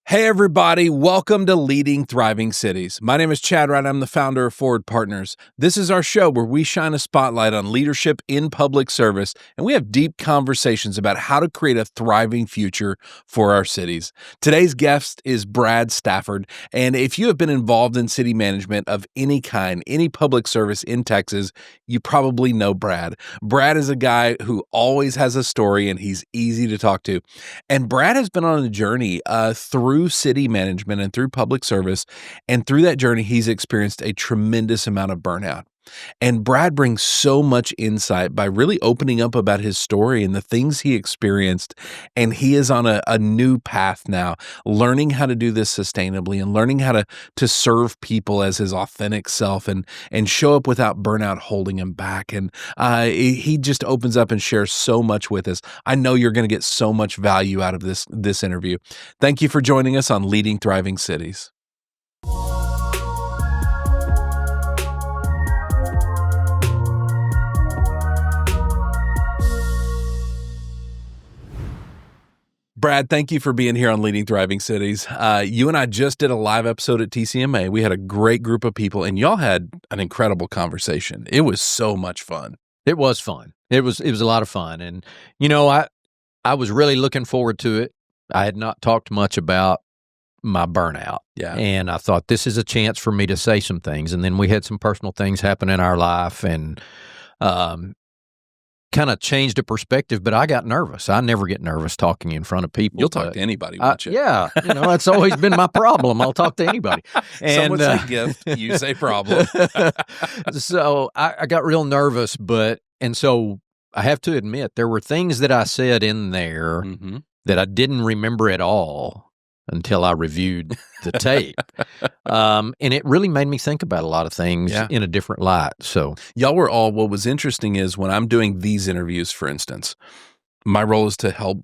Hey, everybody. Welcome to Leading Thriving Cities. My name is Chad Wright. I'm the founder of Forward Partners. This is our show where we shine a spotlight on leadership in public service, and we have deep conversations about how to create a thriving future for our cities. Today's guest is Brad Stafford, and if you have been involved in city management of any kind, any public service in Texas, you probably know Brad. Brad is a guy who always has a story, and he's easy to talk to. And Brad has been on a journey through city management and through public service. And through that journey, he's experienced a tremendous amount of burnout. And Brad brings so much insight by really opening up about his story and the things he experienced. And he is on a new path now, learning how to do this sustainably and learning how to serve people as his authentic self and show up without burnout holding him back. And he just opens up and shares so much with us. I know you're going to get so much value out of this interview. Thank you for joining us on Leading Thriving Cities. Brad, thank you for being here on Leading Thriving Cities. You and I just did a live episode at TCMA. We had a great group of people, and y'all had an incredible conversation. It was so much fun. It was fun. It was a lot of fun. And, you know, I was really looking forward to it. I had not talked much about my burnout. Yeah. And I thought this is a chance for me to say some things. And then we had some personal things happen in our life and kind of changed the perspective, but I got nervous. I never get nervous talking in front of people. You'll talk to anybody, won't you? Yeah. You know, that's always been my problem. I'll talk to anybody. And, someone say gift, you say problem. So I got real nervous, and so I have to admit, there were things that I said in there that I didn't remember at all until I reviewed the tape. And it really made me think about a lot of things in a different light. So y'all were all, what was interesting is when I'm doing these interviews, for instance, my role is to help,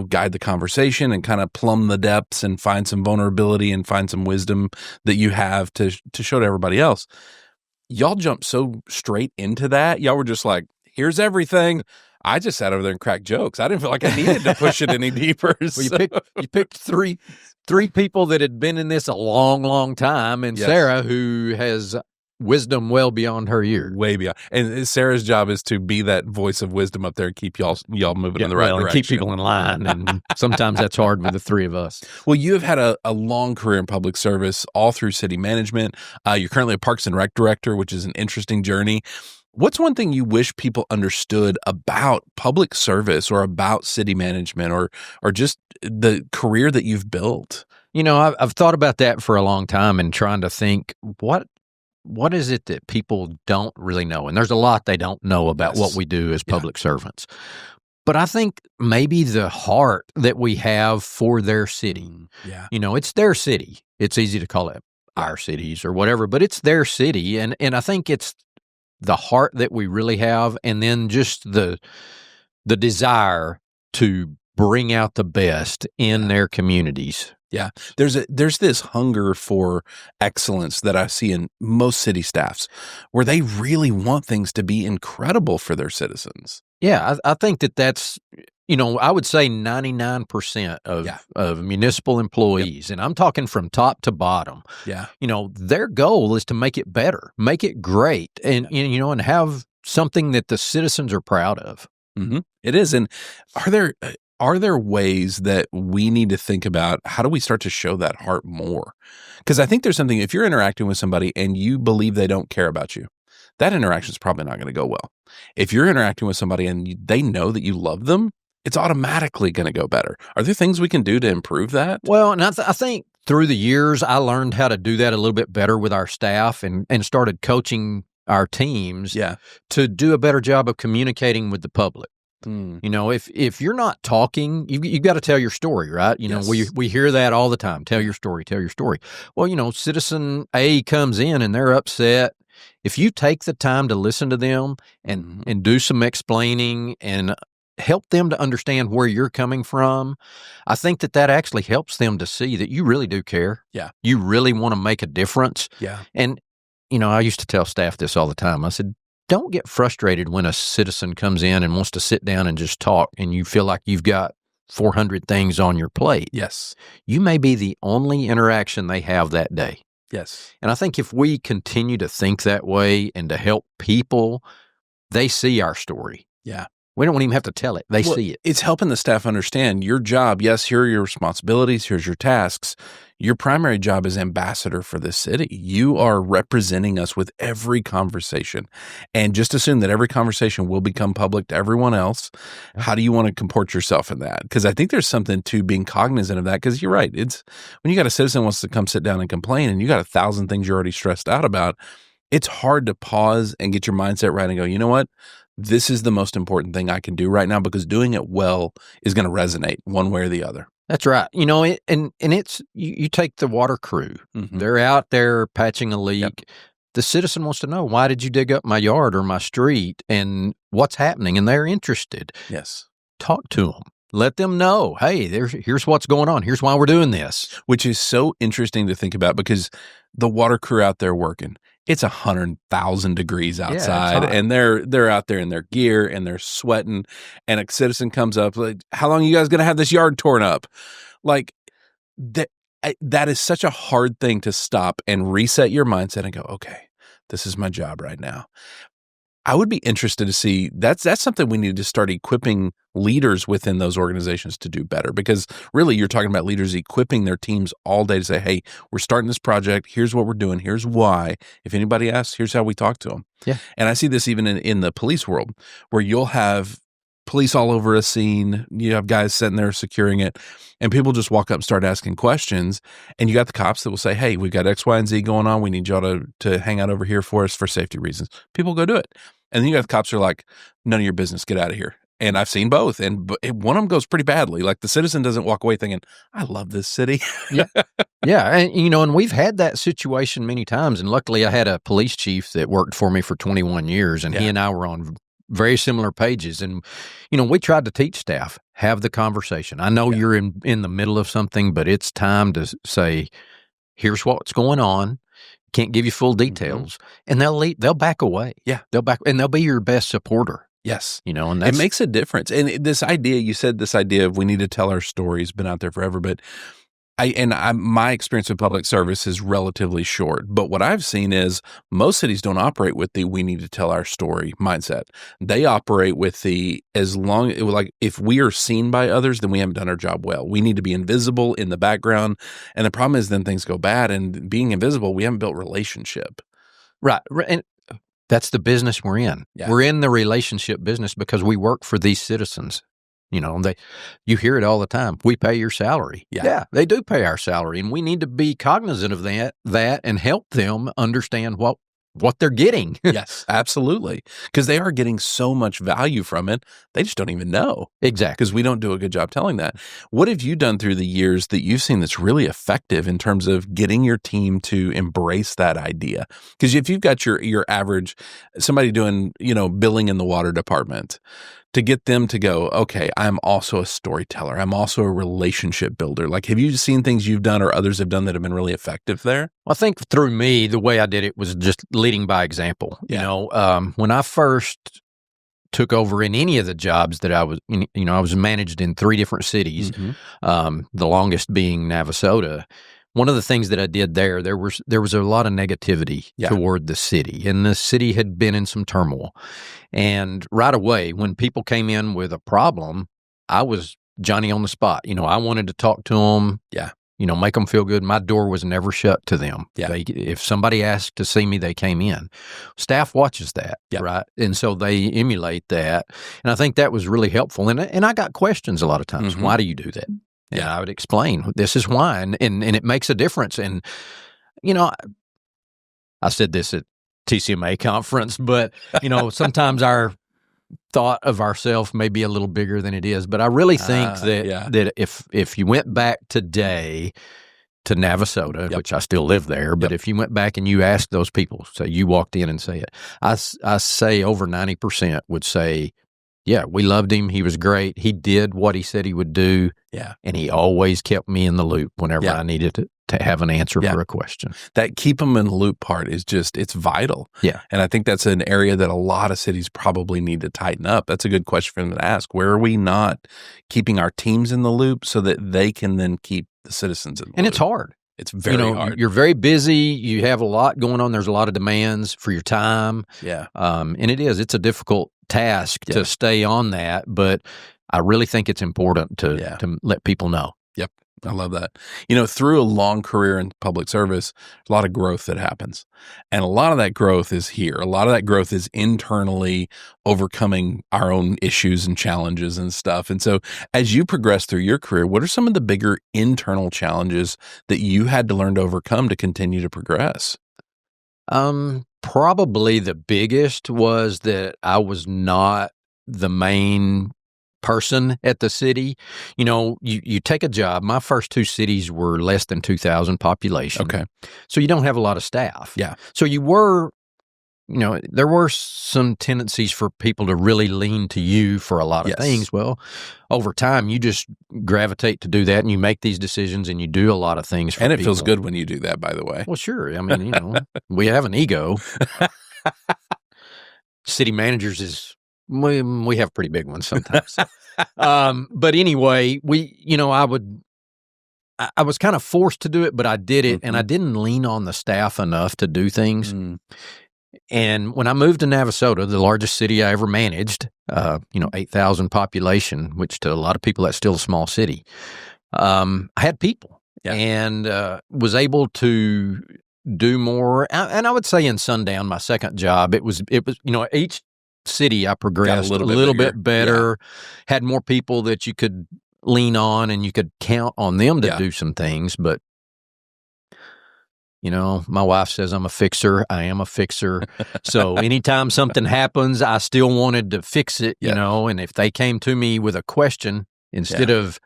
guide the conversation and kind of plumb the depths and find some vulnerability and find some wisdom that you have to show to everybody else. Y'all jumped so straight into that. Y'all were just like, here's everything. I just sat over there and cracked jokes. I didn't feel like I needed to push it any deeper. Well, you picked three people that had been in this a long, long time, and Yes. Sarah, who has wisdom well beyond her years. Way beyond. And Sarah's job is to be that voice of wisdom up there and keep y'all moving in the right direction. And keep people in line, and sometimes that's hard with the three of us. Well, you have had a long career in public service, all through city management. You're currently a Parks and Rec director, which is an interesting journey. What's one thing you wish people understood about public service or about city management or just the career that you've built? You know, I've thought about that for a long time and trying to think, what is it that people don't really know? And there's a lot they don't know about what we do as public servants. But I think maybe the heart that we have for their city. Yeah. You know, it's their city. It's easy to call it our cities or whatever, but it's their city. And I think it's the heart that we really have, and then just the desire to bring out the best in their communities. Yeah. There's this hunger for excellence that I see in most city staffs where they really want things to be incredible for their citizens. Yeah, I think that's, I would say 99% of municipal employees, and I'm talking from top to bottom. Yeah. Their goal is to make it better, make it great, and and have something that the citizens are proud of. Mm-hmm. It is. And are there ways that we need to think about how do we start to show that heart more? Because I think there's something, if you're interacting with somebody and you believe they don't care about you, that interaction is probably not going to go well. If you're interacting with somebody and they know that you love them, it's automatically going to go better. Are there things we can do to improve that? Well, and I think through the years, I learned how to do that a little bit better with our staff and started coaching our teams to do a better job of communicating with the public. If you're not talking, you got to tell your story, right? We hear that all the time. Tell your story, tell your story. Well, citizen A comes in and they're upset. If you take the time to listen to them and do some explaining and help them to understand where you're coming from, I think that actually helps them to see that you really do care. Yeah. You really want to make a difference. Yeah. And, I used to tell staff this all the time. I said, don't get frustrated when a citizen comes in and wants to sit down and just talk and you feel like you've got 400 things on your plate. Yes. You may be the only interaction they have that day. Yes. And I think if we continue to think that way and to help people, they see our story. Yeah. We don't even have to tell it. They see it. It's helping the staff understand your job. Yes, here are your responsibilities. Here's your tasks. Your primary job is ambassador for this city. You are representing us with every conversation. And just assume that every conversation will become public to everyone else. How do you want to comport yourself in that? Because I think there's something to being cognizant of that. Because you're right. It's when you got a citizen wants to come sit down and complain and you got 1,000 things you're already stressed out about, it's hard to pause and get your mindset right and go, you know what? This is the most important thing I can do right now because doing it well is going to resonate one way or the other. That's right. You know, and it's you take the water crew. Mm-hmm. They're out there patching a leak. Yep. The citizen wants to know, why did you dig up my yard or my street and what's happening? And they're interested. Yes. Talk to them. Let them know, hey, here's what's going on. Here's why we're doing this. Which is so interesting to think about because the water crew out there working, it's 100,000 degrees outside and they're out there in their gear and they're sweating and a citizen comes up like, how long are you guys going to have this yard torn up? Like that is such a hard thing to stop and reset your mindset and go, okay, this is my job right now. I would be interested to see that's something we need to start equipping leaders within those organizations to do better because really you're talking about leaders equipping their teams all day to say, hey, we're starting this project. Here's what we're doing. Here's why. If anybody asks, here's how we talk to them. Yeah. And I see this even in the police world where you'll have police all over a scene. You have guys sitting there securing it and people just walk up and start asking questions. And you got the cops that will say, hey, we've got X, Y, and Z going on. We need y'all to hang out over here for us for safety reasons. People go do it. And then you got the cops who are like, none of your business, get out of here. And I've seen both. And one of them goes pretty badly. Like the citizen doesn't walk away thinking, I love this city. Yeah. Yeah. And, you know, and we've had that situation many times. And luckily I had a police chief that worked for me for 21 years and he and I were on very similar pages. And, you know, we tried to teach staff, have the conversation. I know you're in the middle of something, but it's time to say, here's what's going on. Can't give you full details, and they'll back away. Yeah, they'll be your best supporter. Yes, you know, and it makes a difference. And this idea, you said this idea of we need to tell our story has been out there forever, but my experience with public service is relatively short, but what I've seen is most cities don't operate with the we need to tell our story mindset. They operate with the if we are seen by others, then we haven't done our job well. We need to be invisible in the background. And the problem is then things go bad and being invisible, we haven't built relationship. Right. And that's the business we're in. Yeah. We're in the relationship business because we work for these citizens. You know, you hear it all the time. We pay your salary. Yeah, they do pay our salary, and we need to be cognizant of that, and help them understand what they're getting. Yes, absolutely, because they are getting so much value from it. They just don't even know. Exactly, because we don't do a good job telling that. What have you done through the years that you've seen that's really effective in terms of getting your team to embrace that idea? Because if you've got your average somebody doing billing in the water department, to get them to go, okay, I'm also a storyteller. I'm also a relationship builder. Like, have you seen things you've done or others have done that have been really effective there? Well, I think through me, the way I did it was just leading by example. Yeah. You know, when I first took over in any of the jobs that I was, I was managed in 3 different cities, the longest being Navasota. One of the things that I did there was a lot of negativity toward the city, and the city had been in some turmoil. And right away, when people came in with a problem, I was Johnny on the spot. You know, I wanted to talk to them. Yeah. You know, make them feel good. My door was never shut to them. Yeah. If somebody asked to see me, they came in. Staff watches that, right? And so they emulate that. And I think that was really helpful. And I got questions a lot of times. Why do you do that? And I would explain, this is why, and it makes a difference. And, I said this at TCMA conference, but, sometimes our thought of ourselves may be a little bigger than it is. But I really think that if you went back today to Navasota, which I still live there, but if you went back and you asked those people, say you walked in and say it, I say over 90% would say, yeah, we loved him. He was great. He did what he said he would do. Yeah. And he always kept me in the loop whenever I needed to have an answer for a question. That keep them in the loop part is just, it's vital. Yeah. And I think that's an area that a lot of cities probably need to tighten up. That's a good question for them to ask. Where are we not keeping our teams in the loop so that they can then keep the citizens in the loop? And it's hard. It's very hard. You're very busy. You have a lot going on. There's a lot of demands for your time. Yeah. And it's a difficult task to stay on that, but I really think it's important to let people know. Yep. I love that. Through a long career in public service, a lot of growth that happens. And a lot of that growth is here. A lot of that growth is internally overcoming our own issues and challenges and stuff. And so as you progress through your career, what are some of the bigger internal challenges that you had to learn to overcome to continue to progress? Probably the biggest was that I was not the main person at the city. You take a job. My first 2 cities were less than 2,000 population. Okay. So you don't have a lot of staff. Yeah. So there were some tendencies for people to really lean to you for a lot of things. Well, over time, you just gravitate to do that, and you make these decisions, and you do a lot of things for And it people. feels good when you do that, by the way. Well, sure. I mean, we have an ego. City managers we have pretty big ones sometimes. But anyway, I was kind of forced to do it, but I did it, and I didn't lean on the staff enough to do things. And when I moved to Navasota, the largest city I ever managed, 8,000 population, which to a lot of people, that's still a small city. I had people and was able to do more. And I would say in Sundown, my second job, it was each city I progressed a little bit better, had more people that you could lean on and you could count on them to do some things. But, my wife says I'm a fixer. I am a fixer. So anytime something happens, I still wanted to fix it, and if they came to me with a question, instead of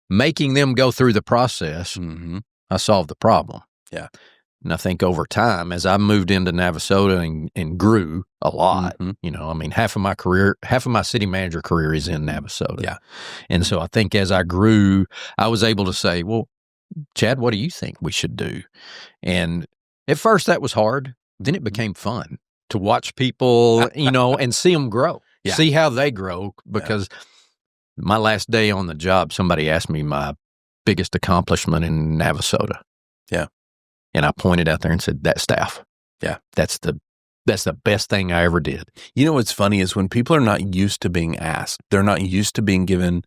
making them go through the process, I solved the problem. Yeah. And I think over time, as I moved into Navasota and grew a lot, half of my city manager career is in Navasota. Yeah. And so I think as I grew, I was able to say, well, Chad, what do you think we should do? And at first that was hard. Then it became fun to watch people, and see them grow, see how they grow. Because my last day on the job, somebody asked me my biggest accomplishment in Navasota. Yeah. And I pointed out there and said, that staff. Yeah. That's the best thing I ever did. What's funny is when people are not used to being asked, they're not used to being given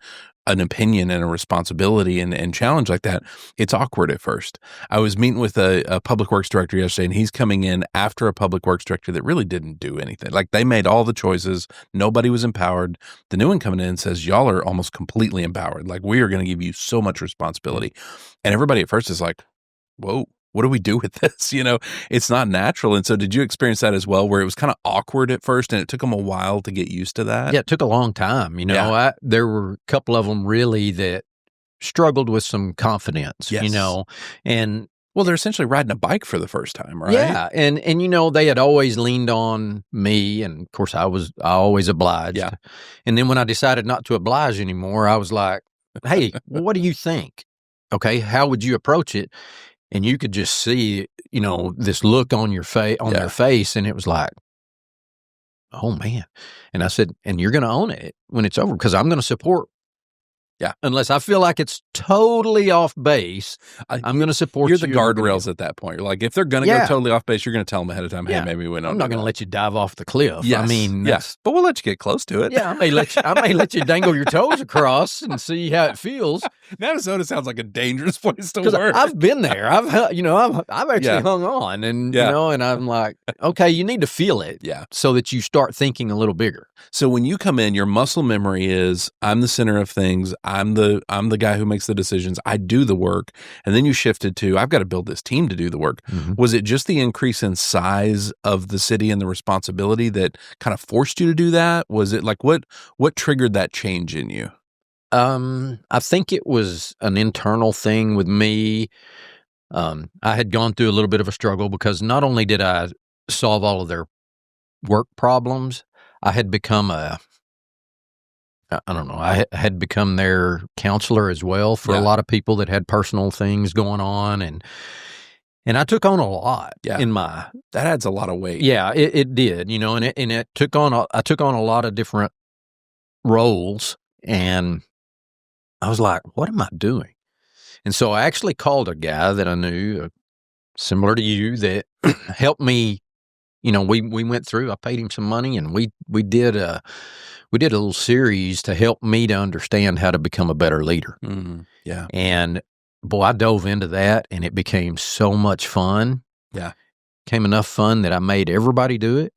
an opinion and a responsibility and challenge like that, it's awkward at first. I was meeting with a public works director yesterday, and he's coming in after a public works director that really didn't do anything. Like, they made all the choices. Nobody was empowered. The new one coming in says, y'all are almost completely empowered. Like, we are going to give you so much responsibility. And everybody at first is like, whoa. What do we do with this? It's not natural. And so did you experience that as well, where it was kind of awkward at first and it took them a while to get used to that? Yeah, it took a long time. There were a couple of them really that struggled with some confidence, and well, they're essentially riding a bike for the first time, right? Yeah. And they had always leaned on me. And of course I always obliged. Yeah. And then when I decided not to oblige anymore, I was like, hey, what do you think? Okay. How would you approach it? And you could just see, this look on their face, and it was like, oh man. And I said, and you're going to own it when it's over, because I'm going to support. Yeah. Unless I feel like it's totally off base, I'm going to support you. You're the guardrails at that point. You're like, if they're going to go totally off base, you're going to tell them ahead of time, hey, maybe we don't. I'm not going to let you dive off the cliff. Yes. I mean, yes, but we'll let you get close to it. Yeah, I may let you dangle your toes across and see how it feels. Navasota sounds like a dangerous place to work. I've been there. I've actually hung on, and and I'm like, okay, you need to feel it, so that you start thinking a little bigger. So when you come in, your muscle memory is, I'm the center of things. I'm the guy who makes the decisions. I do the work. And then you shifted to, I've got to build this team to do the work. Mm-hmm. Was it just the increase in size of the city and the responsibility that kind of forced you to do that? Was it like, what triggered that change in you? I think it was an internal thing with me. I had gone through a little bit of a struggle, because not only did I solve all of their work problems, I had become a I don't know, I had become their counselor as well for a lot of people that had personal things going on, and I took on a lot in my. That adds a lot of weight. Yeah, it did, and it took on. I took on a lot of different roles, and I was like, "What am I doing?" And so I actually called a guy that I knew, similar to you, that helped me. We went through. I paid him some money, and we did a little series to help me to understand how to become a better leader. Mm-hmm. Yeah, and boy, I dove into that, and it became so much fun. Yeah, became enough fun that I made everybody do it.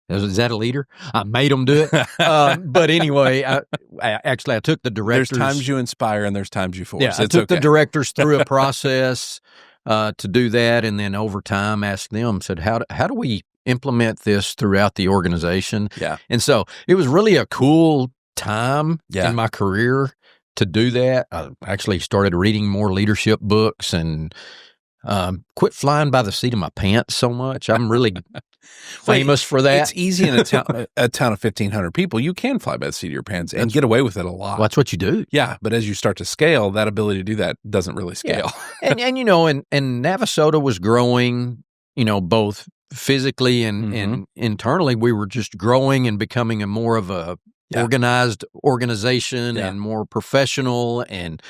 Is that a leader? I made them do it. But anyway, I took the directors. There's times you inspire and there's times you force. Yeah, I took the directors through a process to do that, and then over time asked them, said, how do we implement this throughout the organization? Yeah. And so it was really a cool time in my career to do that. I actually started reading more leadership books and quit flying by the seat of my pants so much. I'm really famous for that. It's easy in a town of 1,500 people. You can fly by the seat of your pants and get away with it a lot. Well, that's what you do. Yeah, but as you start to scale, that ability to do that doesn't really scale. Yeah. and Navasota was growing, both physically and internally. We were just growing and becoming more of a organized organization and more professional, and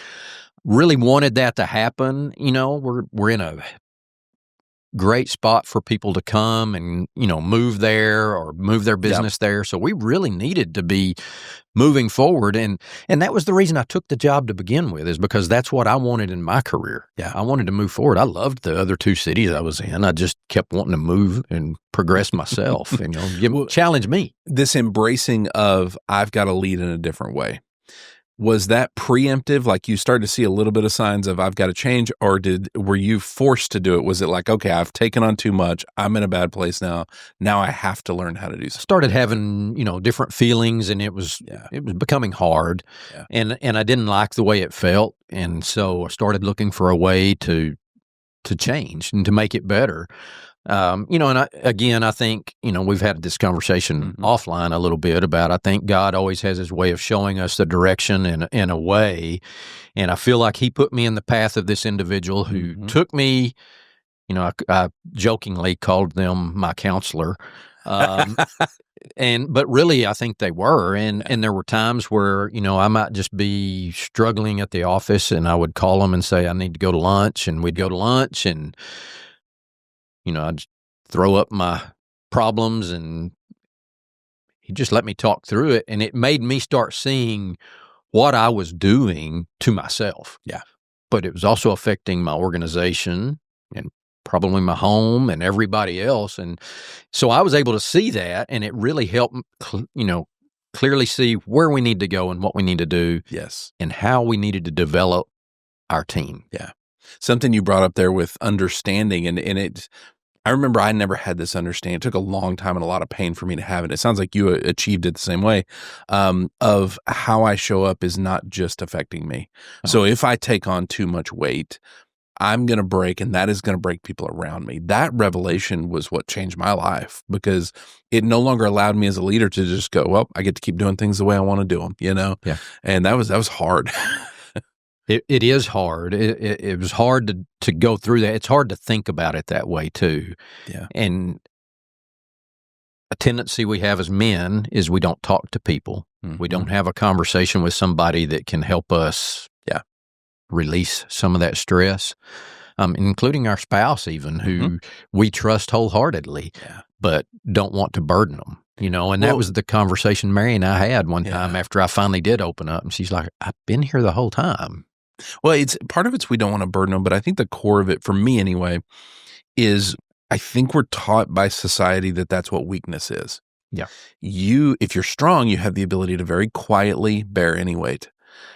really wanted that to happen. We're in a great spot for people to come and, move there or move their business there. So we really needed to be moving forward. And that was the reason I took the job to begin with, is because that's what I wanted in my career. Yeah. I wanted to move forward. I loved the other two cities I was in. I just kept wanting to move and progress myself and, challenge me. This embracing of I've got to lead in a different way. Was that preemptive? Like you started to see a little bit of signs of I've got to change, or were you forced to do it? Was it like, okay, I've taken on too much. I'm in a bad place now. Now I have to learn how to do something. Started having, different feelings, and it was becoming hard, and I didn't like the way it felt, and so I started looking for a way to change and to make it better. I think, we've had this conversation offline a little bit about, I think God always has his way of showing us the direction in a way. And I feel like he put me in the path of this individual who took me, I jokingly called them my counselor. But really I think they were. And there were times where, I might just be struggling at the office, and I would call them and say, I need to go to lunch, and we'd go to lunch, and I'd throw up my problems, and he just let me talk through it. And it made me start seeing what I was doing to myself. Yeah. But it was also affecting my organization and probably my home and everybody else. And so I was able to see that, and it really helped, clearly see where we need to go and what we need to do. Yes. And how we needed to develop our team. Yeah. Something you brought up there with understanding, and I remember I never had this understanding. It took a long time and a lot of pain for me to have it. It sounds like you achieved it the same way, of how I show up is not just affecting me. Oh. So if I take on too much weight, I'm going to break, and that is going to break people around me. That revelation was what changed my life, because it no longer allowed me as a leader to just go, well, I get to keep doing things the way I want to do them, Yeah. And that was hard. It is hard. It was hard to go through that. It's hard to think about it that way too. Yeah. And a tendency we have as men is we don't talk to people. We don't have a conversation with somebody that can help us release some of that stress, including our spouse even, who we trust wholeheartedly, but don't want to burden them. And that was the conversation Mary and I had one time after I finally did open up, and she's like, I've been here the whole time. Well, it's part of it's we don't want to burden them, but I think the core of it, for me anyway, is I think we're taught by society that that's what weakness is. Yeah. If you're strong, you have the ability to very quietly bear any weight.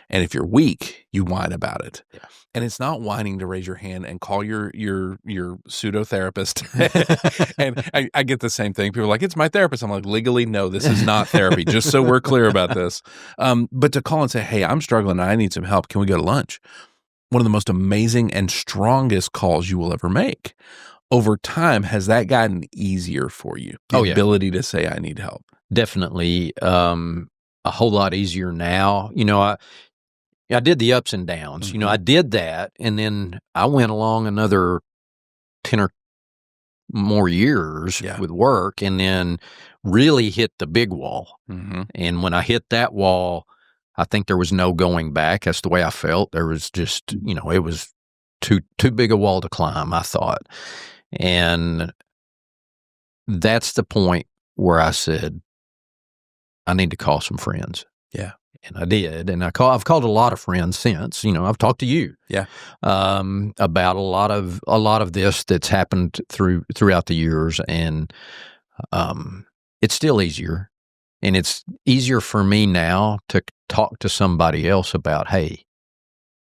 And if you're weak, you whine about it. Yeah. And it's not whining to raise your hand and call your pseudo therapist. And I get the same thing. People are like, it's my therapist. I'm like, legally, no, this is not therapy. Just so we're clear about this. But to call and say, hey, I'm struggling and I need some help. Can we go to lunch? One of the most amazing and strongest calls you will ever make. Over time, has that gotten easier for you? The ability to say, I need help. Definitely. a whole lot easier now. I did the ups and downs. I did that, and then I went along another 10 or more years with work, and then really hit the big wall. And when I hit that wall, I think there was no going back. That's the way I felt. There was just, it was too big a wall to climb, I thought. And that's the point where I said, I need to call some friends. Yeah. And I did. And I've called a lot of friends since. I've talked to you. Yeah. About a lot of this that's happened throughout the years. And it's still easier. And it's easier for me now to talk to somebody else about, hey,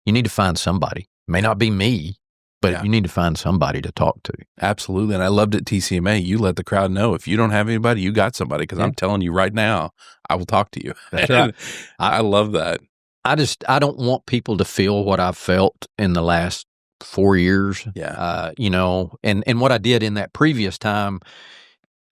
you need to find somebody. It may not be me, but you need to find somebody to talk to. Absolutely. And I loved at TCMA, you let the crowd know if you don't have anybody, you got somebody, because I'm telling you right now, I will talk to you. That's right. I love that. I don't want people to feel what I've felt in the last 4 years. Yeah. And what I did in that previous time,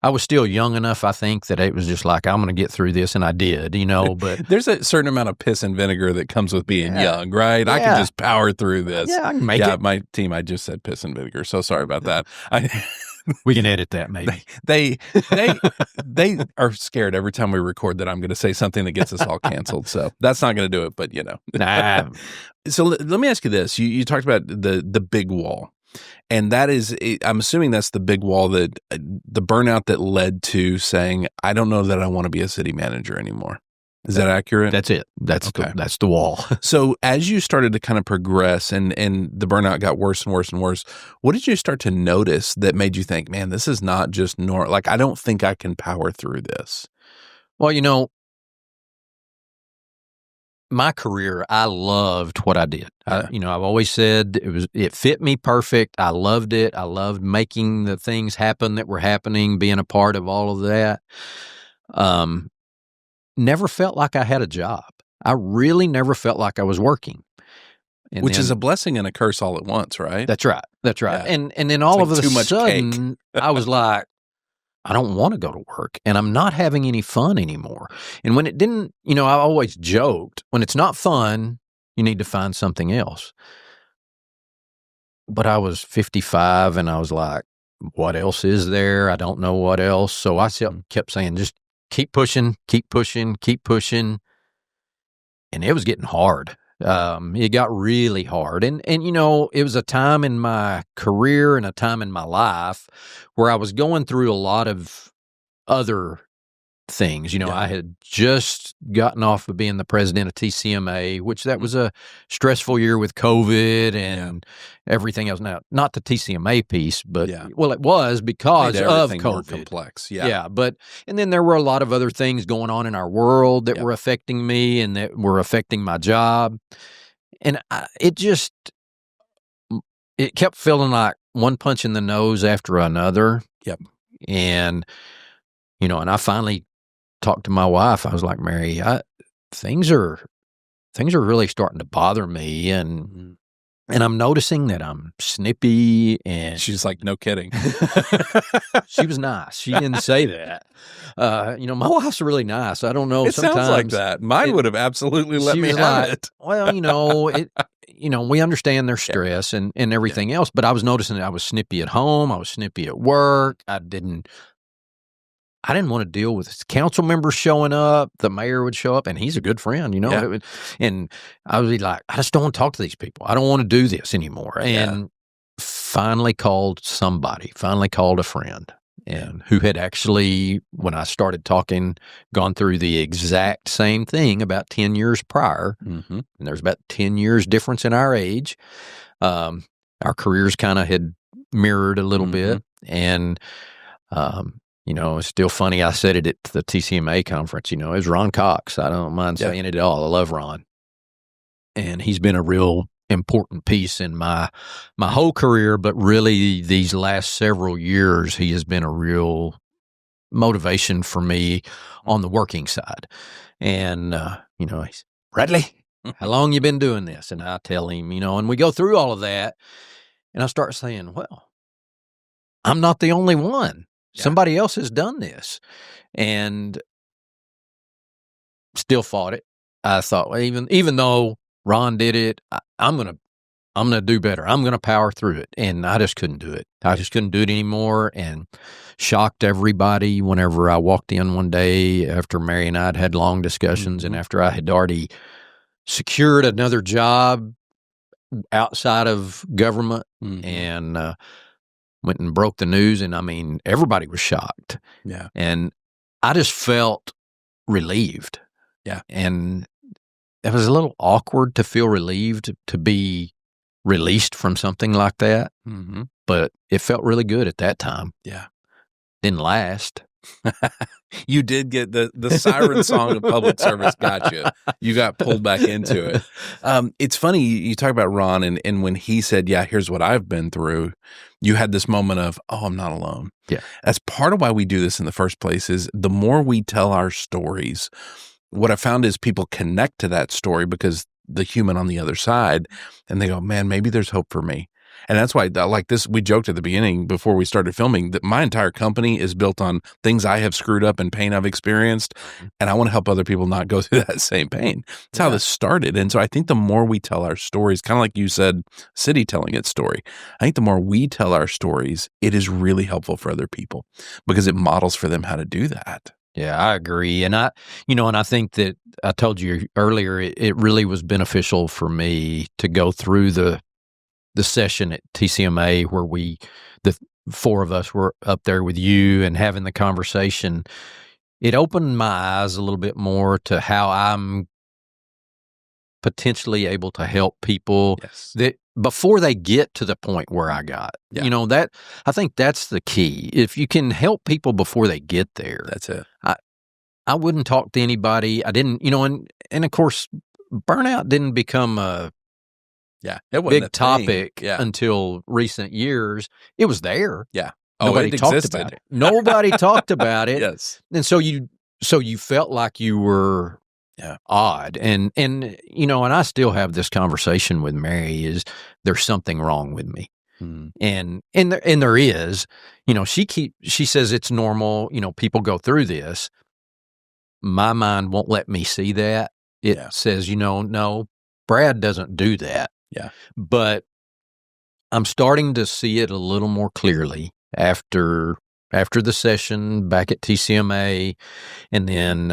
I was still young enough, I think, that it was just like, I'm going to get through this, and I did, but there's a certain amount of piss and vinegar that comes with being young, right? Yeah. I can just power through this. Yeah, I can make it. My team, I just said piss and vinegar, so sorry about that. We can edit that, maybe. They are scared every time we record that I'm going to say something that gets us all canceled. So that's not going to do it, but Nah. So let me ask you this. You talked about the big wall. And that is, I'm assuming that's the big wall that the burnout that led to saying, I don't know that I want to be a city manager anymore. Is that accurate? That's it. That's the wall. So as you started to kind of progress and the burnout got worse and worse and worse, what did you start to notice that made you think, man, this is not just normal? Like, I don't think I can power through this. Well, my career, I loved what I did. I've always said it fit me perfect. I loved it. I loved making the things happen that were happening, being a part of all of that. Never felt like I had a job. I really never felt like I was working. Which is a blessing and a curse all at once, right? That's right. That's right. Yeah. And then all of a sudden, I was like, I don't want to go to work, and I'm not having any fun anymore. And when it didn't, I always joked, when it's not fun, you need to find something else. But I was 55, and I was like, what else is there? I don't know what else. So I kept saying, just keep pushing, keep pushing, keep pushing. And it was getting hard. It got really hard. And it was a time in my career and a time in my life where I was going through a lot of other things. I had just gotten off of being the president of TCMA, which that was a stressful year with COVID and everything else. Now, not the TCMA piece, but well, it was because of COVID. More complex. Yeah. And then there were a lot of other things going on in our world that were affecting me and that were affecting my job. And it kept feeling like one punch in the nose after another. Yep. And, and I finally talked to my wife. I was like, Mary, things are really starting to bother me, and I'm noticing that I'm snippy. And she's like, no kidding. She was nice. She didn't say that. My wife's really nice. I don't know. It sounds like that. Mine would have absolutely let me have it. Well, we understand their stress and everything else, but I was noticing that I was snippy at home. I was snippy at work. I didn't want to deal with council members showing up. The mayor would show up, and he's a good friend, and I would be like, I just don't want to talk to these people. I don't want to do this anymore. And finally called a friend, and who had actually, when I started talking, gone through the exact same thing about 10 years prior. And there's about 10 years difference in our age. Our careers kind of had mirrored a little bit. And, it's still funny. I said it at the TCMA conference, it was Ron Cox. I don't mind saying it at all. I love Ron. And he's been a real important piece in my whole career, but really these last several years, he has been a real motivation for me on the working side. And, he's, Bradley, how long you been doing this? And I tell him, and we go through all of that, and I start saying, well, I'm not the only one. Somebody else has done this. And still fought it. I thought, well, even though Ron did it, I'm gonna do better. I'm gonna power through it, and I just couldn't do it. I just couldn't do it anymore, and shocked everybody whenever I walked in one day after Mary and I had had long discussions, and after I had already secured another job outside of government, and went and broke the news, and I mean, everybody was shocked. Yeah, and I just felt relieved. Yeah, and it was a little awkward to feel relieved to be released from something like that, but it felt really good at that time. Yeah. Didn't last. You did get the siren song of public service got you. You got pulled back into it. It's funny, you talk about Ron, and when he said, yeah, here's what I've been through, you had this moment of, oh, I'm not alone. Yeah. That's part of why we do this in the first place is the more we tell our stories, what I found is people connect to that story because the human on the other side, and they go, man, maybe there's hope for me. And that's why, like this, we joked at the beginning before we started filming that my entire company is built on things I have screwed up and pain I've experienced. And I want to help other people not go through that same pain. That's how this started. And so I think the more we tell our stories, kind of like you said, City telling its story, I think the more we tell our stories, it is really helpful for other people because it models for them how to do that. Yeah, I agree. And I think that I told you earlier, it really was beneficial for me to go through the session at TCMA where the four of us were up there with you and having the conversation. It opened my eyes a little bit more to how I'm potentially able to help people that before they get to the point where I got. Yeah. That I think that's the key. If you can help people before they get there, that's it. I wouldn't talk to anybody. I didn't, and of course, burnout didn't become a it wasn't big topic until recent years. It was there. Yeah. Nobody talked about it. Nobody talked about it. Yes. And so you felt like you were odd. And I still have this conversation with Mary is there's something wrong with me. And there is, she says it's normal, people go through this. My mind won't let me see that. It says, no, Brad doesn't do that. Yeah. But I'm starting to see it a little more clearly after the session back at TCMA. And then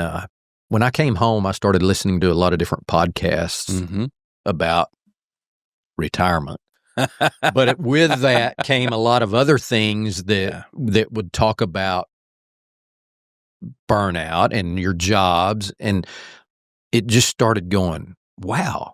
when I came home, I started listening to a lot of different podcasts about retirement. But with that came a lot of other things that would talk about burnout and your jobs. And it just started going, wow.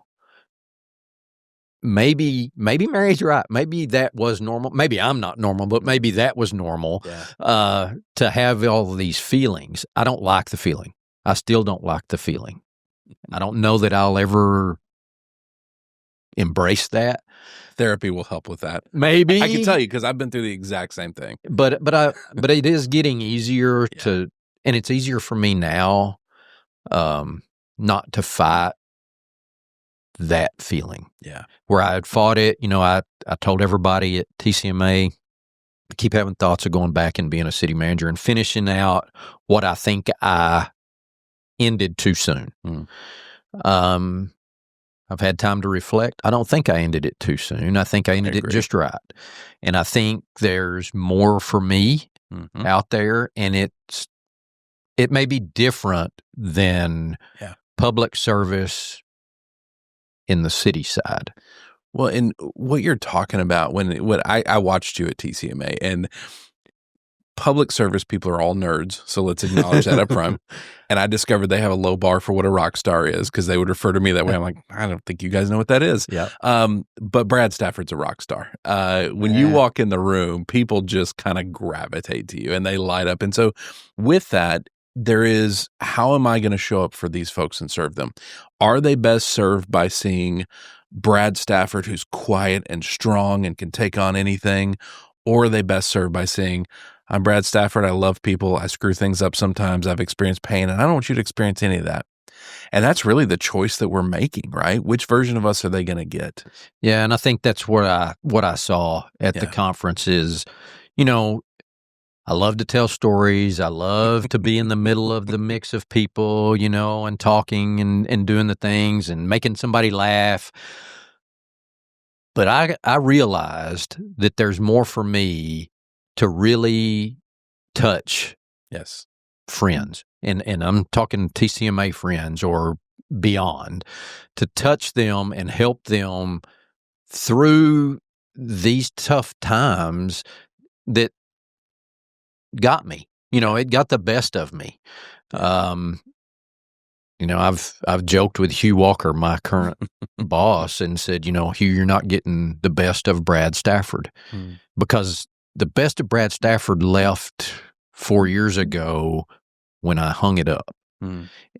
Maybe Mary's right. Maybe that was normal. Maybe I'm not normal, but maybe that was normal to have all of these feelings. I don't like the feeling. I still don't like the feeling. I don't know that I'll ever embrace that. Therapy will help with that. Maybe. I can tell you because I've been through the exact same thing. But it is getting easier and it's easier for me now not to fight that feeling. Yeah. Where I had fought it, I told everybody at TCMA, I keep having thoughts of going back and being a city manager and finishing out what I think I ended too soon. I've had time to reflect. I don't think I ended it too soon. I think I ended it just right. And I think there's more for me out there, and it may be different than public service in the city side. Well, and what you're talking about when I watched you at TCMA, and public service people are all nerds, so let's acknowledge that up front. And I discovered they have a low bar for what a rock star is because they would refer to me that way. I'm like, I don't think you guys know what that is. Yeah. But Brad Stafford's a rock star. When you walk in the room, people just kind of gravitate to you and they light up. And so with that, there is, how am I going to show up for these folks and serve them? Are they best served by seeing Brad Stafford, who's quiet and strong and can take on anything? Or are they best served by saying, I'm Brad Stafford, I love people, I screw things up sometimes, I've experienced pain, and I don't want you to experience any of that. And that's really the choice that we're making, right? Which version of us are they going to get? Yeah, and I think that's what I saw at the conference is, I love to tell stories. I love to be in the middle of the mix of people, and talking and doing the things and making somebody laugh. But I realized that there's more for me to really touch friends. And I'm talking TCMA friends or beyond, to touch them and help them through these tough times that got me. It got the best of me. I've joked with Hugh Walker, my current boss, and said, Hugh, you're not getting the best of Brad Stafford because the best of Brad Stafford left 4 years ago when I hung it up.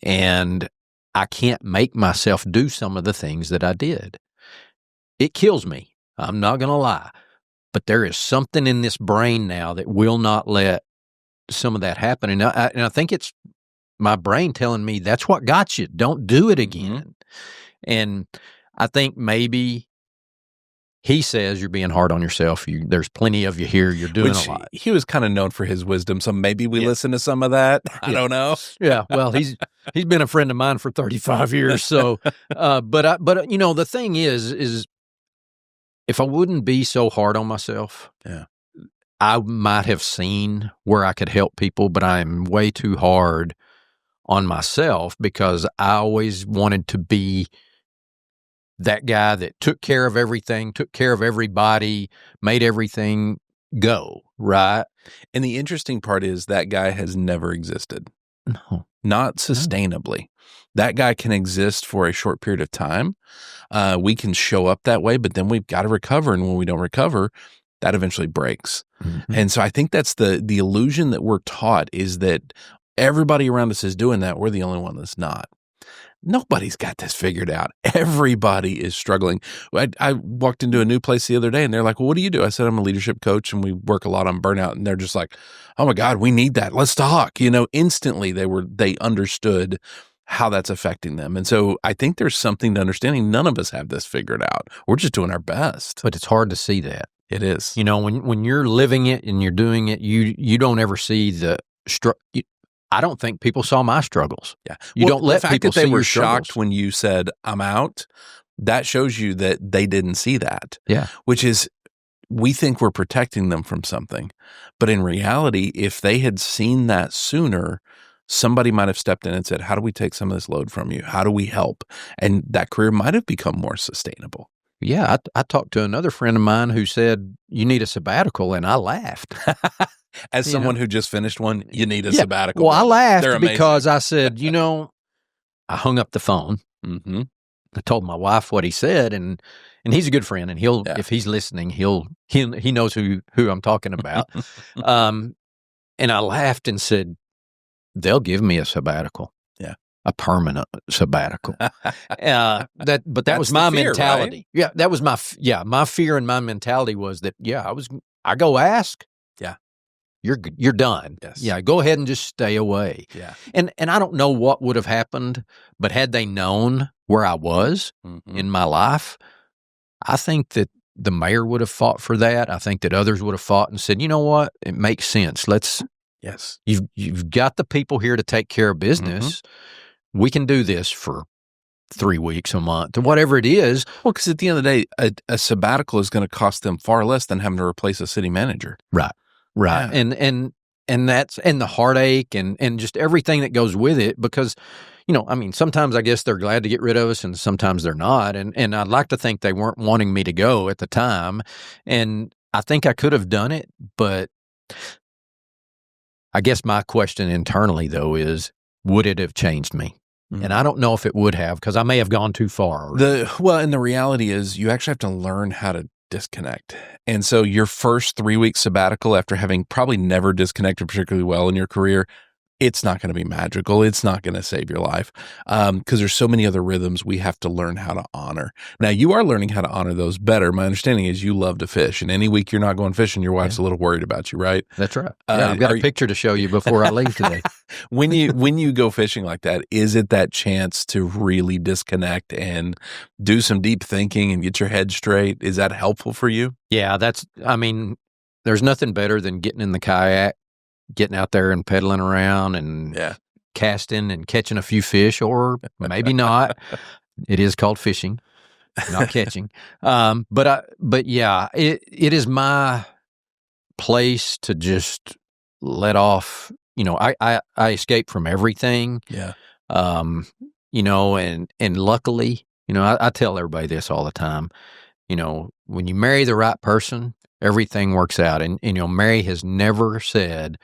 And I can't make myself do some of the things that I did. It kills me. I'm not going to lie. But there is something in this brain now that will not let some of that happen. And I think it's my brain telling me that's what got you. Don't do it again. And I think maybe he says you're being hard on yourself. There's plenty of you here. You're doing a lot. He was kind of known for his wisdom, so maybe we listen to some of that. I don't know. Yeah, well, he's been a friend of mine for 35 years. So, but the thing is if I wouldn't be so hard on myself, I might have seen where I could help people, but I'm way too hard on myself because I always wanted to be that guy that took care of everything, took care of everybody, made everything go, right? And the interesting part is that guy has never existed. No. Not sustainably. That guy can exist for a short period of time. We can show up that way, but then we've got to recover. And when we don't recover, that eventually breaks. And so I think that's the illusion that we're taught is that everybody around us is doing that. We're the only one that's not. Nobody's got this figured out. Everybody is struggling. I walked into a new place the other day and they're like, well, what do you do? I said, I'm a leadership coach and we work a lot on burnout. And they're just like, oh my God, we need that. Let's talk. Instantly they understood how that's affecting them. And so I think there's something to understanding. None of us have this figured out. We're just doing our best. But it's hard to see that. It is. When you're living it and you're doing it, you don't ever see the I don't think people saw my struggles. Yeah. You don't let people see your struggles. The fact that they were shocked when you said, I'm out, that shows you that they didn't see that. Yeah. Which is, we think we're protecting them from something. But in reality, if they had seen that sooner, somebody might have stepped in and said, how do we take some of this load from you? How do we help? And that career might have become more sustainable. Yeah. I talked to another friend of mine who said, you need a sabbatical. And I laughed. As someone who just finished one, you need a sabbatical. Well, I laughed because I said, I hung up the phone. I told my wife what he said, and he's a good friend, and if he's listening, he knows who I'm talking about. And I laughed and said, they'll give me a sabbatical. Yeah. A permanent sabbatical. That was my mentality. Right? Yeah. That was my fear and my mentality was that, I go ask. Yeah. You're done. Yes. Yeah, go ahead and just stay away. Yeah. And I don't know what would have happened, but had they known where I was in my life, I think that the mayor would have fought for that. I think that others would have fought and said, you know what? It makes sense. Yes. You've got the people here to take care of business. We can do this for 3 weeks, a month, or whatever it is. Well, because at the end of the day, a sabbatical is going to cost them far less than having to replace a city manager. Right. Yeah. And that's the heartache and just everything that goes with it because, sometimes I guess they're glad to get rid of us and sometimes they're not. And I'd like to think they weren't wanting me to go at the time. And I think I could have done it, but I guess my question internally though is, would it have changed me? And I don't know if it would have because I may have gone too far. And the reality is you actually have to learn how to disconnect. And so your first 3-week sabbatical after having probably never disconnected particularly well in your career, it's not going to be magical. It's not going to save your life because there's so many other rhythms we have to learn how to honor. Now, you are learning how to honor those better. My understanding is you love to fish, and any week you're not going fishing, your wife's a little worried about you, right? That's right. I've got a picture to show you before I leave today. When you go fishing like that, is it that chance to really disconnect and do some deep thinking and get your head straight? Is that helpful for you? Yeah, there's nothing better than getting in the kayak getting out there and pedaling around and casting and catching a few fish, or maybe not. It is called fishing, not catching. But yeah, it is my place to just let off. I escape from everything. Yeah. And luckily, I tell everybody this all the time. When you marry the right person, everything works out. And Mary has never said,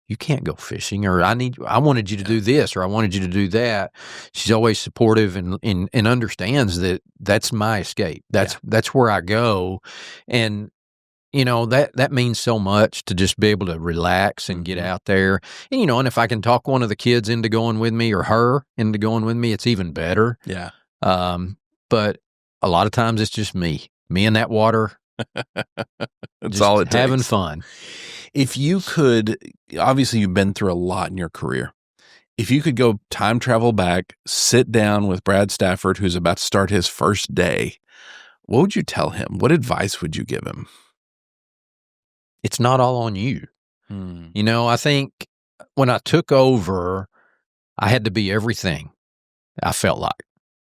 you can't go fishing, or I wanted you to do this, or I wanted you to do that. She's always supportive and understands that that's my escape. That's where I go. And, that means so much to just be able to relax and get out there. And, and if I can talk one of the kids into going with me or her into going with me, it's even better. Yeah. But a lot of times it's just me in that water. That's all it takes. Having fun. If you could, obviously you've been through a lot in your career. If you could go time travel back, sit down with Brad Stafford, who's about to start his first day, what would you tell him? What advice would you give him? It's not all on you. I think when I took over, I had to be everything. I felt like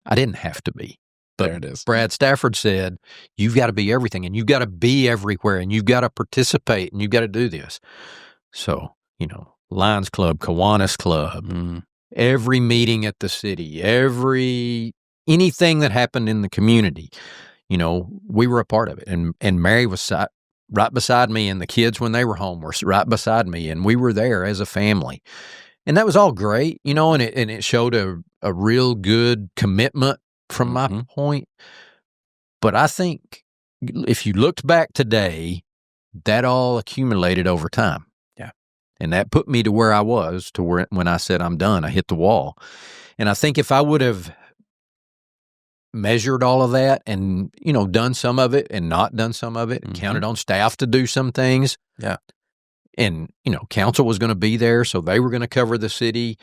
I didn't have to be. But there it is. Brad Stafford said, you've got to be everything, and you've got to be everywhere, and you've got to participate, and you've got to do this. So, Lions Club, Kiwanis Club, every meeting at the city, anything that happened in the community, we were a part of it. And Mary was right beside me, and the kids, when they were home, were right beside me, and we were there as a family. And that was all great, and it showed a real good commitment from my point. But I think if you looked back today, that all accumulated over time. Yeah. And that put me to where I was, when I said I'm done, I hit the wall. And I think if I would have measured all of that and, done some of it and not done some of it, and counted on staff to do some things. Yeah. And, council was going to be there, so they were going to cover the city.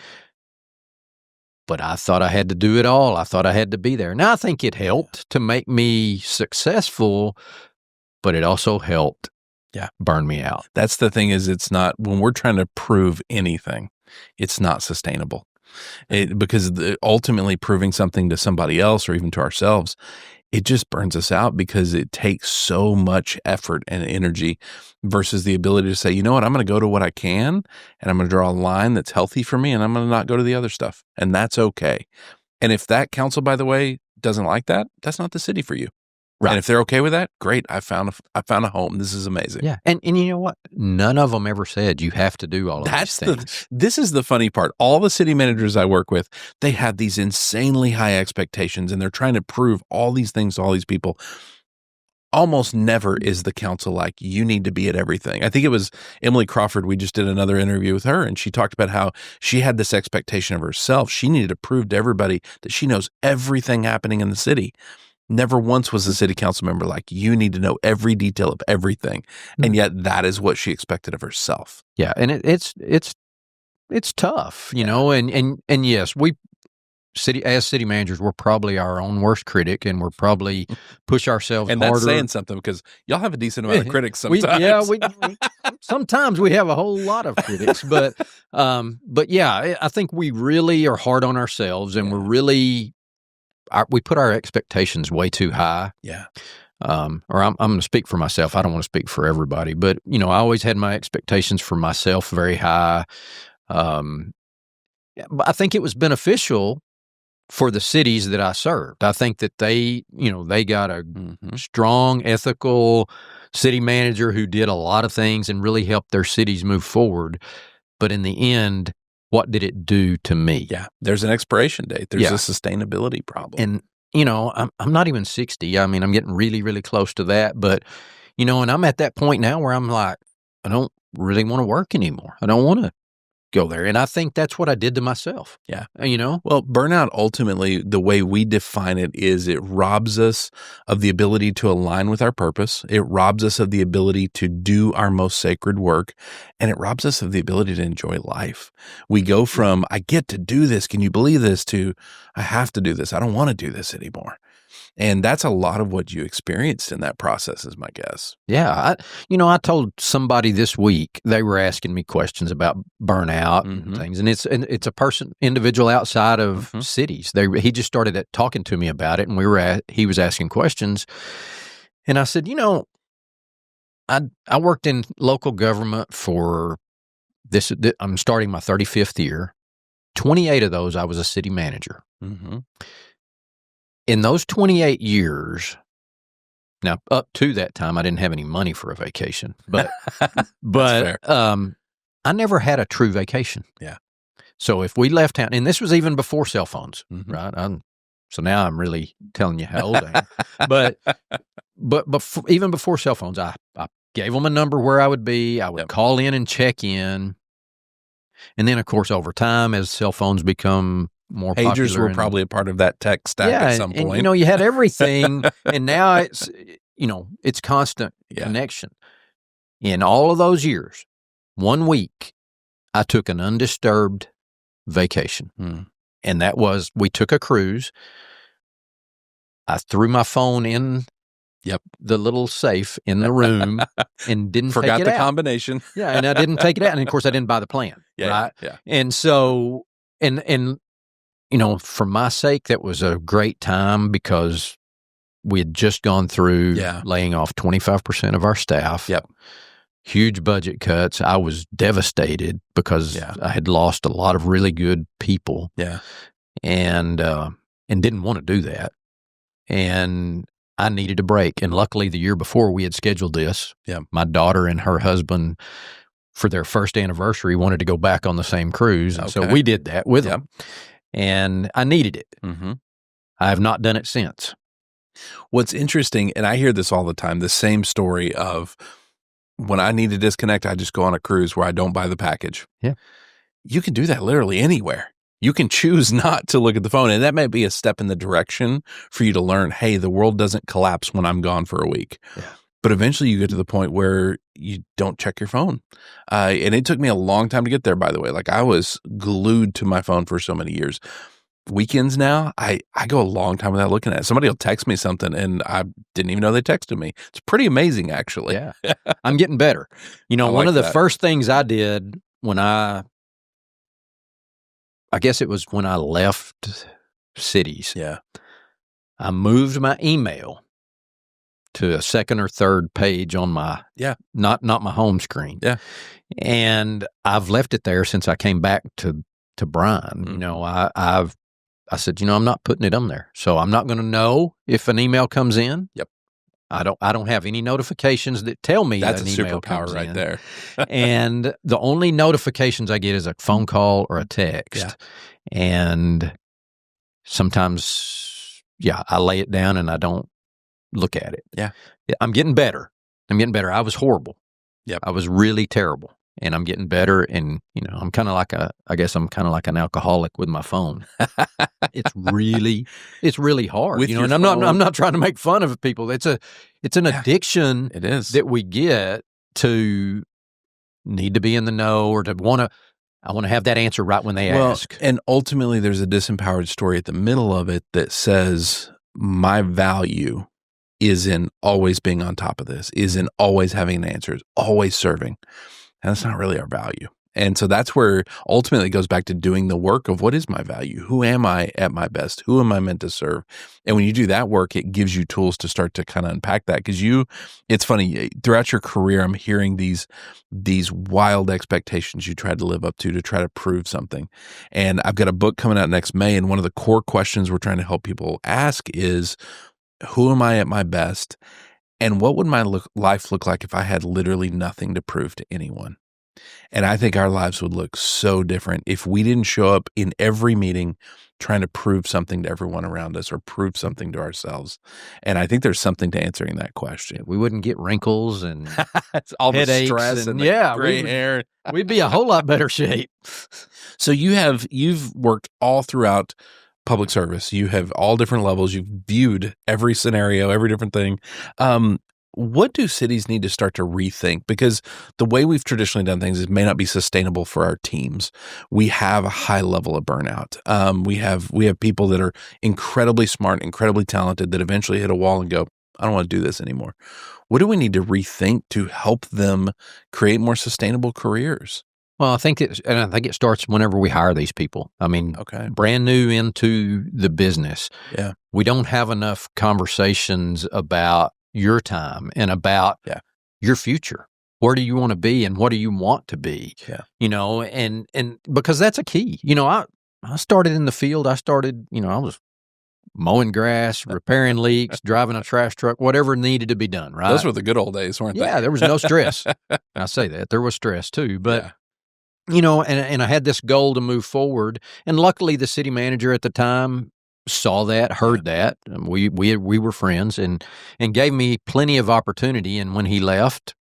But I thought I had to do it all. I thought I had to be there. Now, I think it helped to make me successful, but it also helped burn me out. That's the thing, is it's not, when we're trying to prove anything, it's not sustainable. Because ultimately proving something to somebody else or even to ourselves, it just burns us out, because it takes so much effort and energy versus the ability to say, you know what, I'm going to go to what I can, and I'm going to draw a line that's healthy for me, and I'm going to not go to the other stuff. And that's okay. And if that council, by the way, doesn't like that, that's not the city for you. Right. And if they're okay with that, great. I found a home. This is amazing. Yeah. And you know what? None of them ever said you have to do all of these things. This is the funny part. All the city managers I work with, they have these insanely high expectations, and they're trying to prove all these things to all these people. Almost never is the council like, you need to be at everything. I think it was Emily Crawford. We just did another interview with her, and she talked about how she had this expectation of herself. She needed to prove to everybody that she knows everything happening in the city. Never once was a city council member like, you need to know every detail of everything. And yet that is what she expected of herself. Yeah. And it's tough, and yes, as city managers, we're probably our own worst critic, and we're probably push ourselves and harder. That's saying something, because y'all have a decent amount of critics sometimes. Sometimes we have a whole lot of critics, but yeah, I think we really are hard on ourselves, and we're really, we put our expectations way too high. Yeah. Or I'm going to speak for myself. I don't want to speak for everybody, but I always had my expectations for myself very high. But I think it was beneficial for the cities that I served. I think that they got a strong, ethical city manager who did a lot of things and really helped their cities move forward. But in the end, what did it do to me? Yeah. There's an expiration date. There's a sustainability problem. And, I'm not even 60. I mean, I'm getting really, really close to that. But, and I'm at that point now where I'm like, I don't really want to work anymore. I don't want to go there. And I think that's what I did to myself. Yeah. Well, burnout, ultimately, the way we define it is it robs us of the ability to align with our purpose. It robs us of the ability to do our most sacred work. And it robs us of the ability to enjoy life. We go from, I get to do this, can you believe this, to I have to do this. I don't want to do this anymore. And that's a lot of what you experienced in that process, is my guess. Yeah. I told somebody this week, they were asking me questions about burnout and things. And it's a individual outside of cities. He just started talking to me about it, and he was asking questions. And I said, I worked in local government for I'm starting my 35th year. 28 of those, I was a city manager. In those 28 years, now up to that time, I didn't have any money for a vacation, but I never had a true vacation. Yeah. So if we left town, and this was even before cell phones, right? So now I'm really telling you how old I am. But even before cell phones, I gave them a number where I would be. I would call in and check in. And then, of course, over time, as cell phones become more popular. Pagers were probably a part of that tech stack at some point. And, you had everything, and now it's constant connection. In all of those years, 1 week, I took an undisturbed vacation. And that was, we took a cruise. I threw my phone in the little safe in the room and didn't take it out. Forgot the combination. Yeah, and I didn't take it out. And, of course, I didn't buy the plan. Right? Yeah. And so, and for my sake, that was a great time because we had just gone through laying off 25% of our staff. Huge budget cuts. I was devastated because I had lost a lot of really good people. And didn't want to do that. And I needed a break. And luckily, the year before we had scheduled this, my daughter and her husband, for their first anniversary, wanted to go back on the same cruise. And so we did that with them. And I needed it. I have not done it since. What's interesting, and I hear this all the time, the same story of when I need to disconnect, I just go on a cruise where I don't buy the package. You can do that literally anywhere. You can choose not to look at the phone, and that might be a step in the direction for you to learn, hey, the world doesn't collapse when I'm gone for a week. But eventually you get to the point where you don't check your phone. And it took me a long time to get there, by the way. Like, I was glued to my phone for so many years. Weekends now, I go a long time without looking at it. Somebody will text me something, and I didn't even know they texted me. It's pretty amazing, actually. I'm getting better. One of the first things I did when I guess it was when I left cities. I moved my email to a second or third page on my not my home screen. And I've left it there since I came back to Bryan. I said, I'm not putting it on there. So I'm not going to know if an email comes in. I don't have any notifications that tell me that's that an an email superpower comes right in. there. And the only notifications I get is a phone call or a text. And sometimes, I lay it down and I don't look at it. I'm getting better. I was horrible. I was really terrible. And I'm getting better. And, I'm kind of like an alcoholic with my phone. It's really hard. And I'm not trying to make fun of people. It's an addiction. It is. That we get to need to be in the know or to I want to have that answer right when they ask. And ultimately there's a disempowered story at the middle of it that says my value is in always being on top of this, is in always having answers, always serving. And that's not really our value. And so that's where ultimately it goes back to doing the work of what is my value? Who am I at my best? Who am I meant to serve? And when you do that work, it gives you tools to start to kind of unpack that. Because it's funny, throughout your career, I'm hearing these wild expectations you tried to live up to try to prove something. And I've got a book coming out next May. And one of the core questions we're trying to help people ask is, who am I at my best? And what would my life look like if I had literally nothing to prove to anyone? And I think our lives would look so different if we didn't show up in every meeting trying to prove something to everyone around us or prove something to ourselves. And I think there's something to answering that question. We wouldn't get wrinkles and all the headaches stress and the gray hair. We'd be a whole lot better shape. So you've worked all throughout public service. You have all different levels. You've viewed every scenario, every different thing. what do cities need to start to rethink? Because the way we've traditionally done things, it may not be sustainable for our teams. We have a high level of burnout. We have people that are incredibly smart, incredibly talented that eventually hit a wall and go, I don't want to do this anymore. What do we need to rethink to help them create more sustainable careers? Well, I think it starts whenever we hire these people. I mean, brand new into the business. Yeah. We don't have enough conversations about your time and about your future. Where do you want to be and what do you want to be? Yeah. And because that's a key. I started in the field. I was mowing grass, repairing leaks, driving a trash truck, whatever needed to be done, right? Those were the good old days, weren't they? Yeah, there was no stress. I say that. There was stress too, but and I had this goal to move forward, and luckily the city manager at the time saw that, heard that. We were friends and gave me plenty of opportunity, and when he left,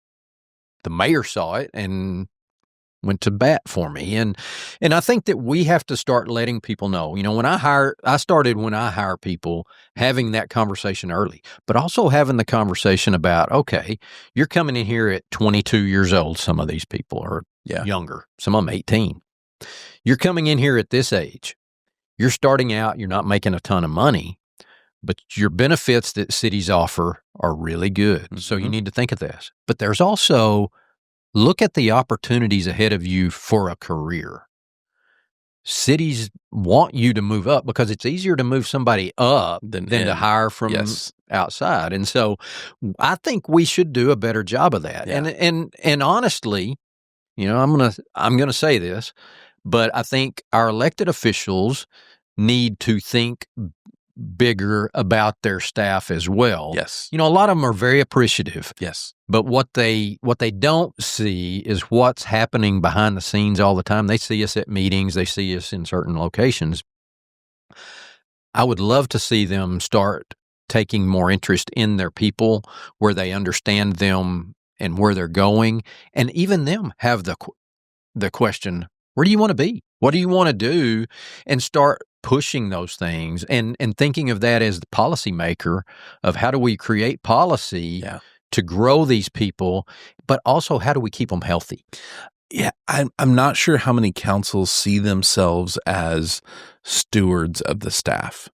the mayor saw it and went to bat for me. And I think that we have to start letting people know, when I hire people, having that conversation early, but also having the conversation about, okay, you're coming in here at 22 years old. Some of these people are younger, some of them 18. You're coming in here at this age. You're starting out, you're not making a ton of money, but your benefits that cities offer are really good. Mm-hmm. So you need to think of this. But there's also, look at the opportunities ahead of you for a career. Cities want you to move up because it's easier to move somebody up than to hire from outside. And so I think we should do a better job of that. Yeah. And honestly, I'm going to say this, but I think our elected officials need to think bigger about their staff as well. Yes. A lot of them are very appreciative. Yes. But what they don't see is what's happening behind the scenes all the time. They see us at meetings, they see us in certain locations. I would love to see them start taking more interest in their people, where they understand them and where they're going, and even them have the question, where do you want to be? What do you want to do? And start pushing those things and thinking of that as the policymaker of how do we create policy to grow these people, but also how do we keep them healthy? Yeah, I'm not sure how many councils see themselves as stewards of the staff,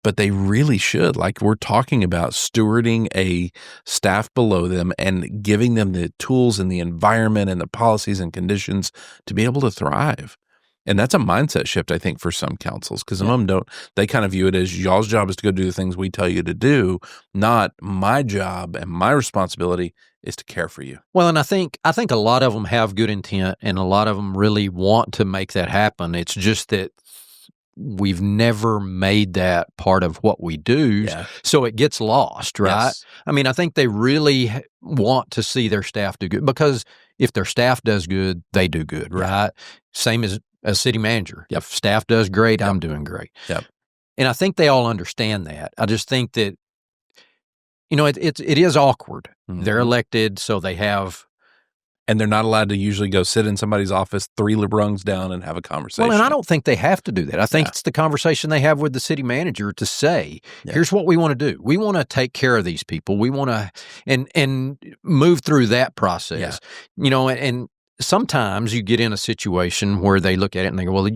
but they really should. Like, we're talking about stewarding a staff below them and giving them the tools and the environment and the policies and conditions to be able to thrive. And that's a mindset shift, I think, for some councils, because some of them don't. They kind of view it as y'all's job is to go do the things we tell you to do, not my job and my responsibility is to care for you. Well, and I think a lot of them have good intent, and a lot of them really want to make that happen. It's just that we've never made that part of what we do, so it gets lost, right? Yes. I mean, I think they really want to see their staff do good, because if their staff does good, they do good, right? Same as a city manager. If staff does great, I'm doing great. Yep. And I think they all understand that. I just think that, it is awkward. Mm-hmm. They're elected, so they have... And they're not allowed to usually go sit in somebody's office 3 rungs down and have a conversation. Well, and I don't think they have to do that. I think it's the conversation they have with the city manager to say, here's what we want to do. We want to take care of these people. We want to, and move through that process. And sometimes you get in a situation where they look at it and they go, well,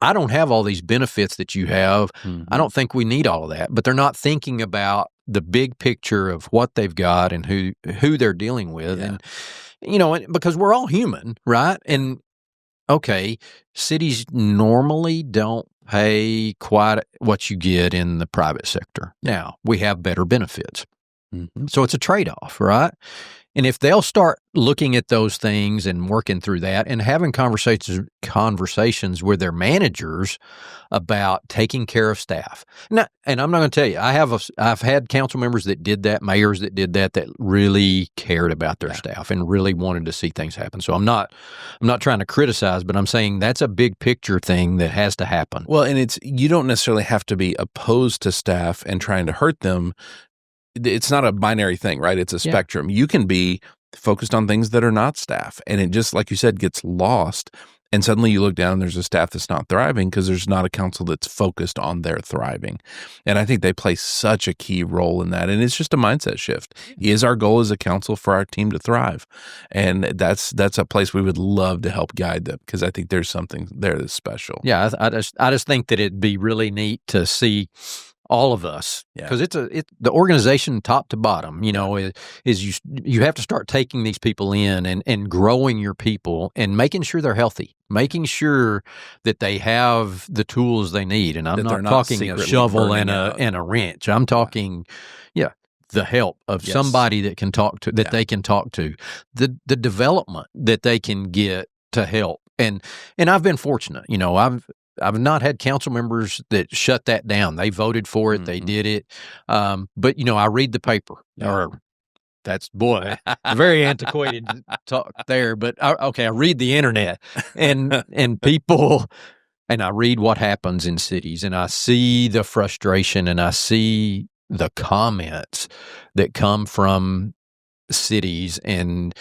I don't have all these benefits that you have. Mm-hmm. I don't think we need all of that. But they're not thinking about the big picture of what they've got and who they're dealing with. And, because we're all human, right? And, okay, cities normally don't pay quite what you get in the private sector. Now, we have better benefits. Mm-hmm. So it's a trade-off, right? And if they'll start looking at those things and working through that and having conversations with their managers about taking care of staff. Now, and I'm not going to tell you, I've had council members that did that, mayors that did that really cared about their staff and really wanted to see things happen. So I'm not trying to criticize, but I'm saying that's a big picture thing that has to happen. Well, and you don't necessarily have to be opposed to staff and trying to hurt them. It's not a binary thing, right? It's a spectrum. You can be focused on things that are not staff, and it just, like you said, gets lost. And suddenly you look down and there's a staff that's not thriving because there's not a council that's focused on their thriving. And I think they play such a key role in that. And it's just a mindset shift. Is our goal as a council for our team to thrive? And that's a place we would love to help guide them, because I think there's something there that's special. Yeah, I just think that it'd be really neat to see all of us, because it's the organization top to bottom, is you have to start taking these people in and growing your people and making sure they're healthy, making sure that they have the tools they need. And I'm not talking a shovel and a wrench. I'm talking, the help of somebody that can talk to, that they can talk to, the development that they can get to help. And I've been fortunate, I've not had council members that shut that down. They voted for it. Mm-hmm. They did it. But, I read the paper. Or that's, very antiquated talk there. But, I read the internet and people, and I read what happens in cities, and I see the frustration, and I see the comments that come from cities, and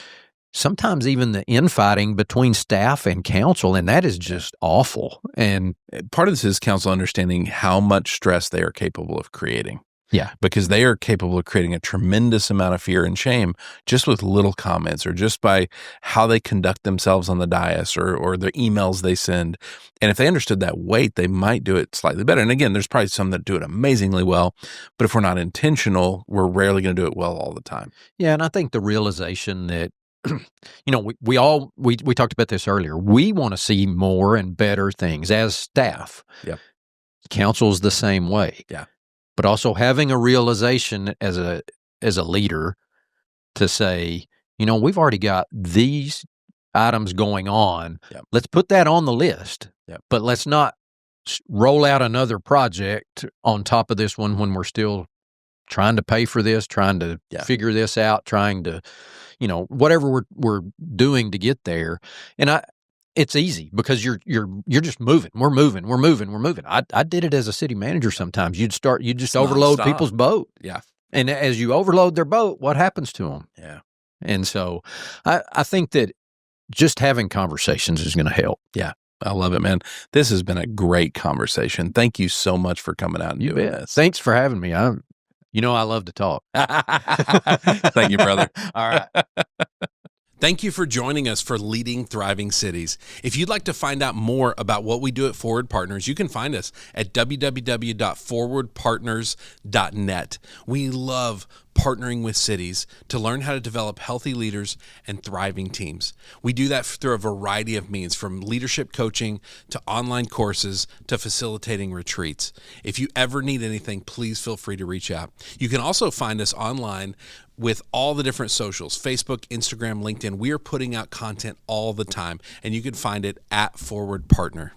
sometimes even the infighting between staff and council, and that is just awful. And part of this is council understanding how much stress they are capable of creating. Yeah. Because they are capable of creating a tremendous amount of fear and shame just with little comments, or just by how they conduct themselves on the dais, or the emails they send. And if they understood that weight, they might do it slightly better. And again, there's probably some that do it amazingly well, but if we're not intentional, we're rarely going to do it well all the time. Yeah. And I think the realization that, we talked about this earlier. We want to see more and better things as staff. Yeah. Council's the same way. Yeah. But also having a realization as a leader to say, we've already got these items going on. Yep. Let's put that on the list. Yep. But let's not roll out another project on top of this one when we're still trying to pay for this, trying to figure this out, trying to, whatever we're doing to get there. And it's easy because you're just moving. We're moving. I did it as a city manager sometimes. You just overload people's boat. Yeah. And as you overload their boat, what happens to them? Yeah. And so I think that just having conversations is going to help. Yeah. I love it, man. This has been a great conversation. Thank you so much for coming out and doing this. Thanks for having me. I love to talk. Thank you, brother. All right. Thank you for joining us for Leading Thriving Cities. If you'd like to find out more about what we do at Forward Partners, you can find us at www.forwardpartners.net. We love partnering with cities to learn how to develop healthy leaders and thriving teams. We do that through a variety of means, from leadership coaching to online courses to facilitating retreats. If you ever need anything, please feel free to reach out. You can also find us online with all the different socials, Facebook, Instagram, LinkedIn. We are putting out content all the time, and you can find it at Forward Partner.